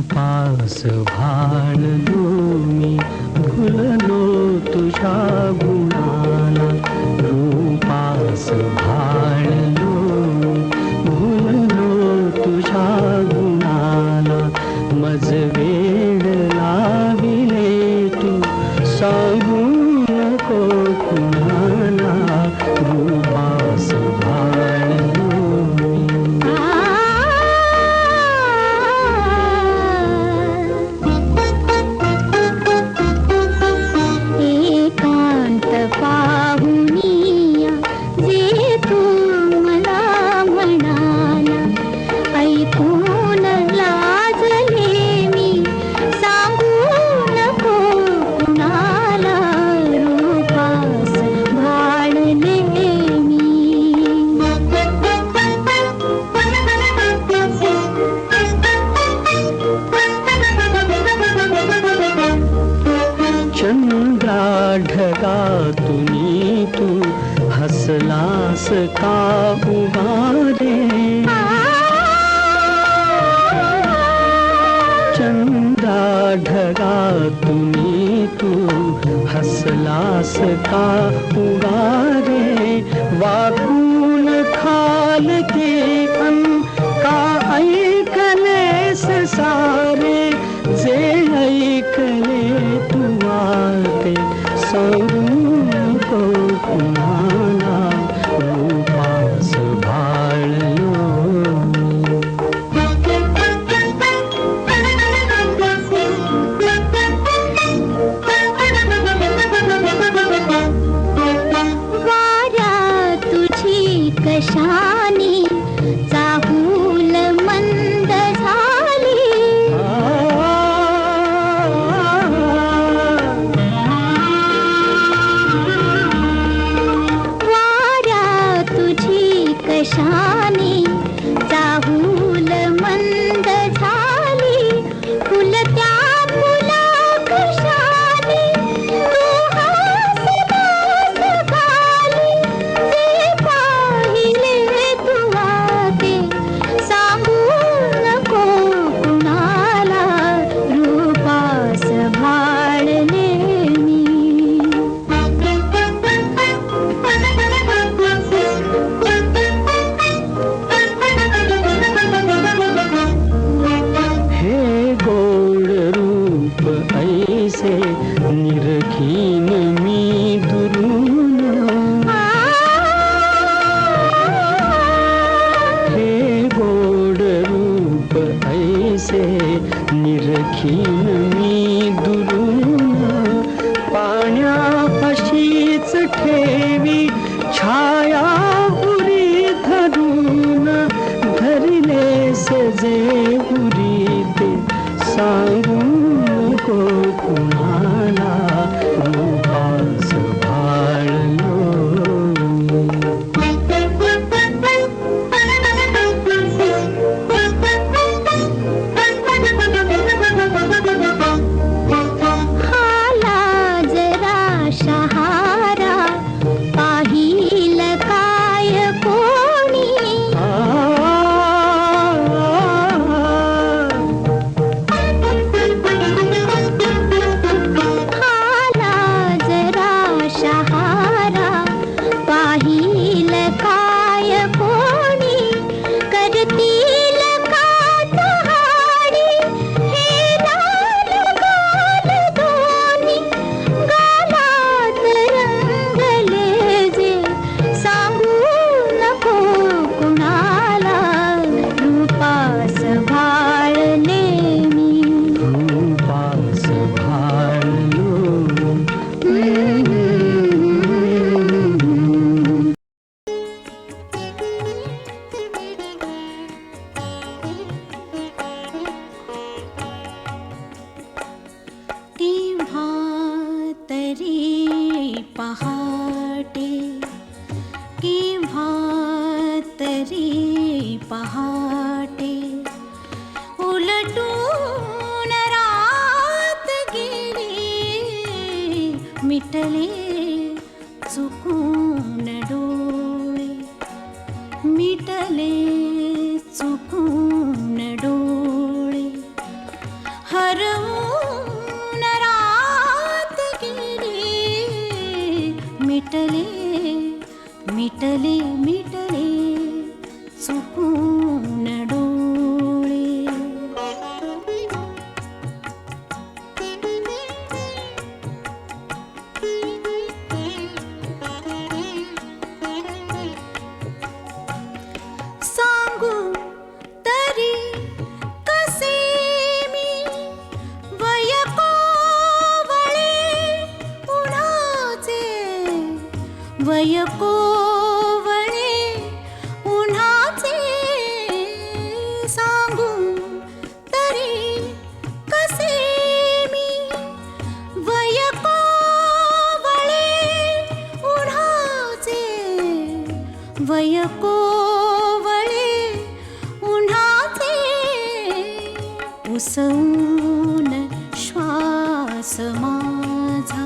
रूपास भाळलो मी भुललो तुझ्या गुणाला, रूपास भाळलो भुललो तुझ्या गुणाला, मज वेड लाविले तू सांगू नको कुणाला, रूपास भाळलो मी. एकांत पाहुनिया जे तू मला म्हणाला, ऐकून लाजले मी सांगू नको कुणाला, रूपास भाळले मी. चंद्रा ढगातुनी तू हसलास का उगारे, चंद्रा ढगातुनी तू हसलास का उगारे, वाकून खाल के अन का ऐकलेस सारे, जे ऐकले तू वाटे सांगू नको कुणाला, रूपास भाळलो मी. वाऱ्या तुझी कशाने चाहूल मंद झाली, वाऱ्या तुझी कशाने चाहूल मंद झाली, फुलत्या फुला कशाने तू हसलास खाली, जे पाहिले तू वाटे सांगू नको कुणाला, रूपास भाळले मी. हे गोड रूप ऐसे निरखीन मी दुरून, हे गोड रूप ऐसे निरखीन मी दुरून, पाण्यापाशीच ठेवी छाया उरी धरून, धरलेस जे उरी ते सांगू नको कुणाला, रूपास भाळलो मी. हाला जरा शहारा पाहिल काय कोणी, हरवून रात गेली, मिटले मिटले मिटले चुकून डोळे. सांगू तरी कसे मी वय कोवळे उन्हाचे, वय कोवळे उन्हाचे. सांगू तरी कसे मी वय कोवळे उन्हाचे, वय कोवळे उन्हाचे. उसवून श्वास माझा,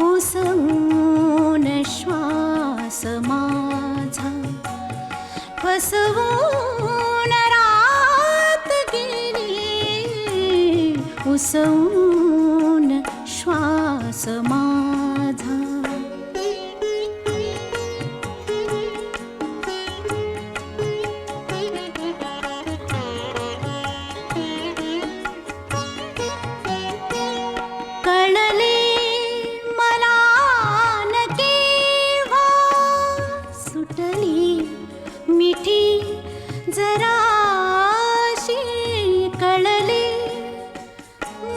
उसवून श्वास माझा, फसवून रात गेली, उसवून श्वास माझा. कळले मला न केव्हा, सुटली मिठी जराशी. कळले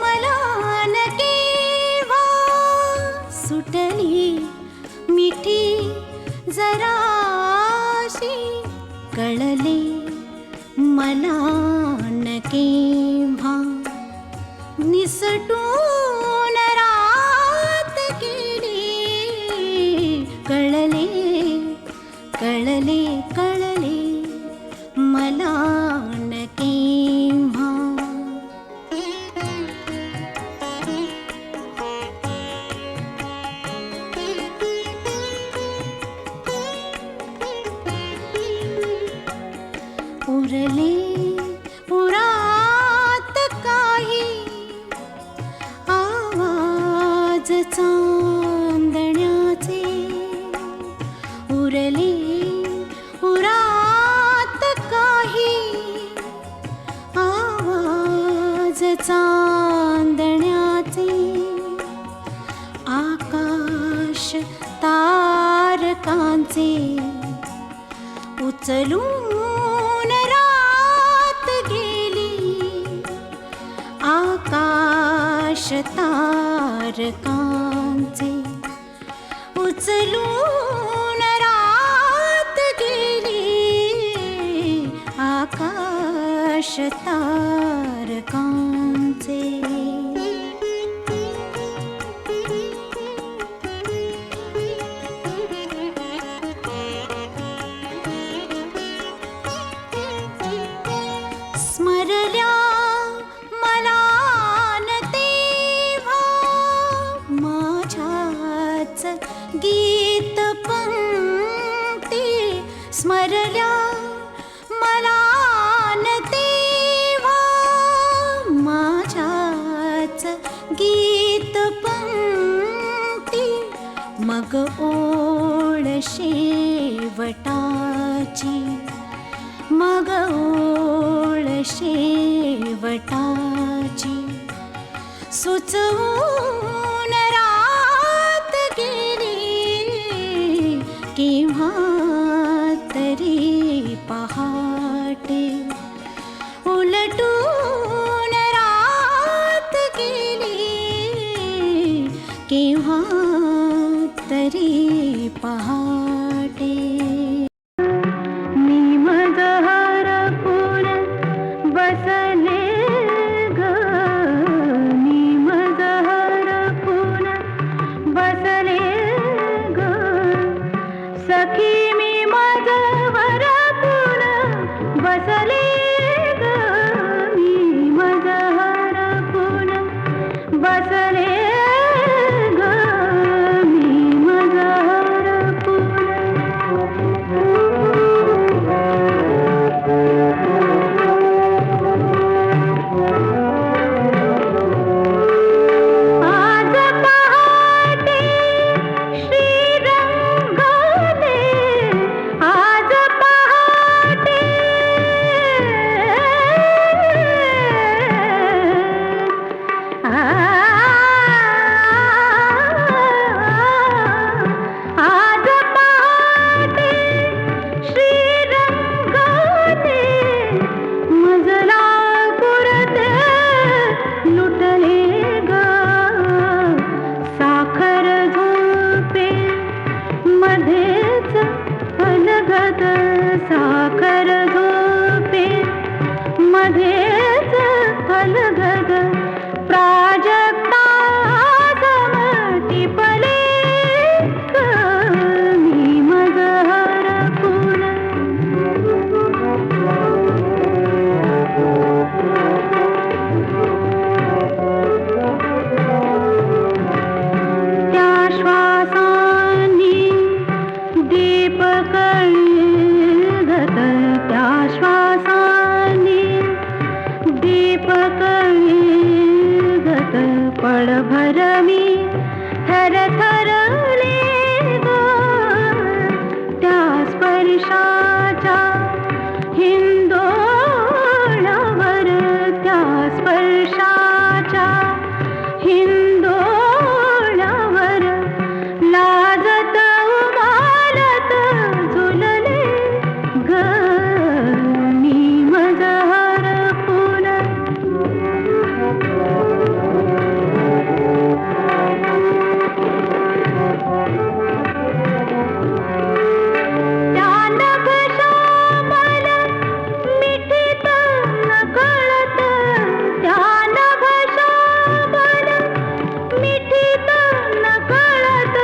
मला न केव्हा, सुटली मिठी जराशी. कळले मला न केव्हा, निसटून रात गेली. कळले कळले कळले मला न केव्हा. उरले उरात काही आवाज चांदण्याचे. उरले उरात काही आवाज चांदण्याचे. आकाश तारकांचे उचलून रात गेली. आकाश तारकांचे उचलून रात गेली. आकाश तारकांचे. स्मरल्या मला न तेव्हा, माझ्याच गीत पंक्ती. स्मरल्या मला न तेव्हा, माझ्याच गीत पंक्ती. मग ओळ शेवटाची, मग ओळ शेवटाची. सुचवून रात गेली, केव्हा तरी पहाटे. उलटून रात गेली, केव्हा तरी पहाटे. बसले ग मी मजहर पुन बसले ग सखी मी मजहर पुन बसले ग मी मजहर पुन बसले ग मी मजहर पुन पळभर मी थरथरले ग त्या स्पर्शाच्या हिंदोळावर, त्या स्पर्शाच्या हिंदोळावर लाजत उमालत झुलले ग मी मजहर फुल. त्या नभश्यामल मिठीत नकळत, त्या नभश्यामल मिठीत नकळत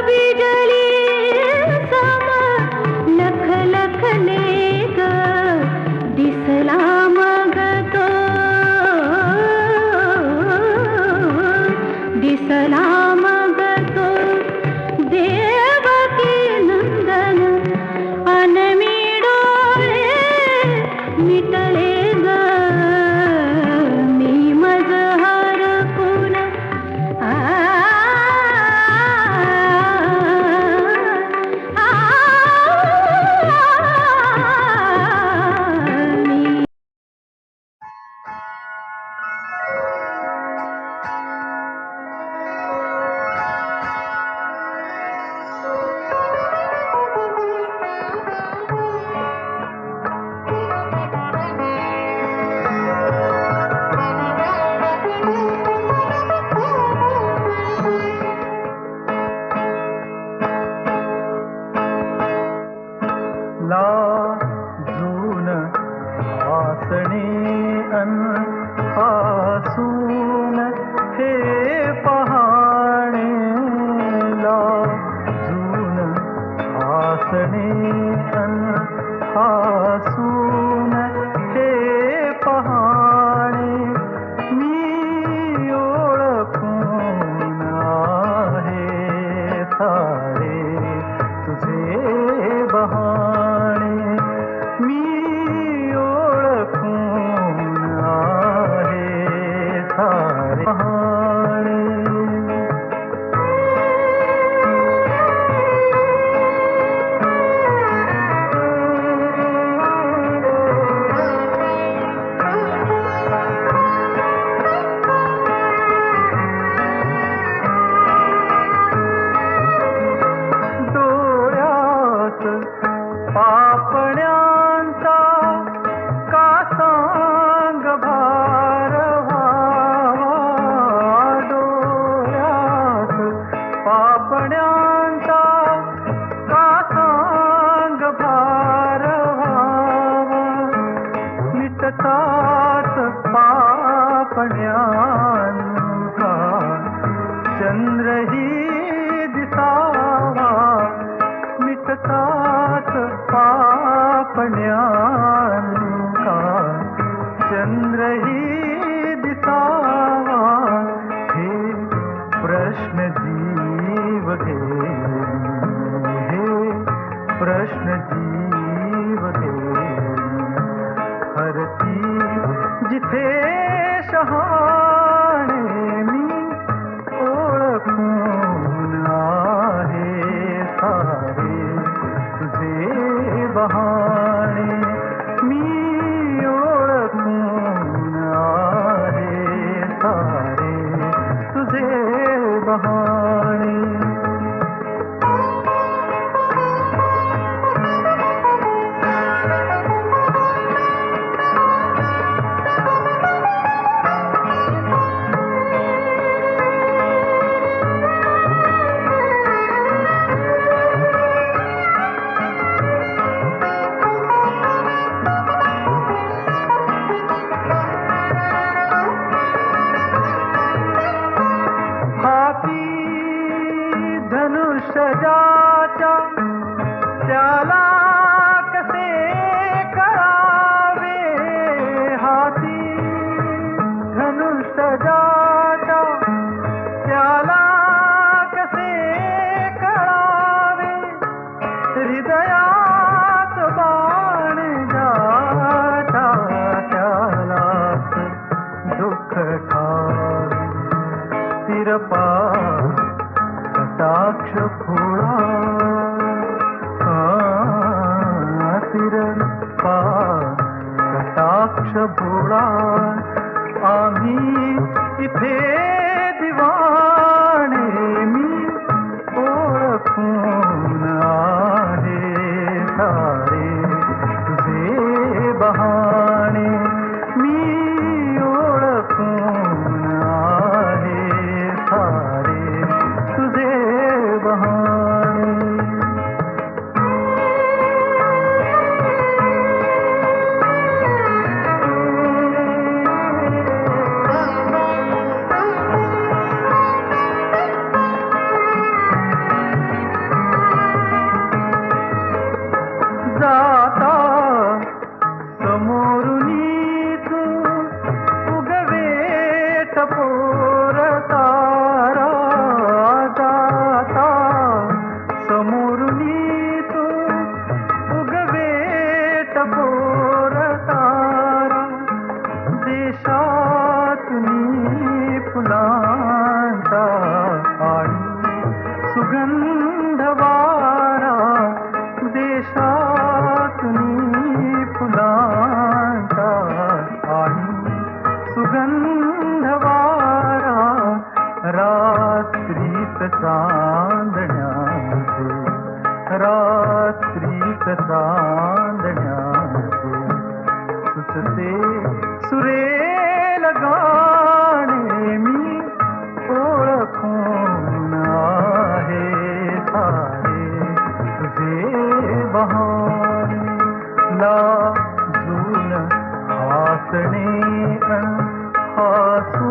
बिजली सम लख लखले ग दिसला मग तो, दिसला मग तो देवकी नंदन अन मी डोळे मिटले ग मी मजहर फुल. आ, आ, मी लाजून आसणे अन आसून हे पहाणे, लाजून आसणे अन आसून हे पहाणे मी ओळखून आहे सारे तुझे बहाणे, मी ओळखून आहे सारे बहाणे. डोळ्यात पापण्यांचा का सांग भार व्हावा, डोळ्यात पापण्यांचा का सांग भार व्हावा, मिटतात पापण्यांचा चंद्रही दिसावा, मिटतात पापण्यांका चंद्रही दिसावा. हे प्रश्न जीव घे, हे प्रश्न जीव घे हरती जिथे शहाणे मी ओळखून आहे सारे तुझे बहाणे, मी ओळखून आहे सारे तुझे बहाणे. धनुष्यजाच्या त्याला कसे करावे, हाती धनुष्यजाच्या त्याला कसे करावे, हृदयात बाण जाता त्यालाच दुःख ठावे, तिरपा कटाक्ष भोळा तिरपा कटाक्ष भोळा आम्ही इथे दिवाणे मी ओळखून आहे सारे तुझे बहाणे मी ओळखून आहे सारे तुझे बहाणे जाता समोरुनी तू उगवे टपोर तारा जाता समोरुनी तू उगवे टपोर तारा देशातून फुलांचा आणि सुगंध वारा देशातून फुलांचा आणि सुगंध वारा रात्रीत चांदण्याचे रात्रीत चांदण्याचे सुचते सुरेल गाणे मी ओळखून आहे सारे तुझे बहाणे लाजून हसणे हासू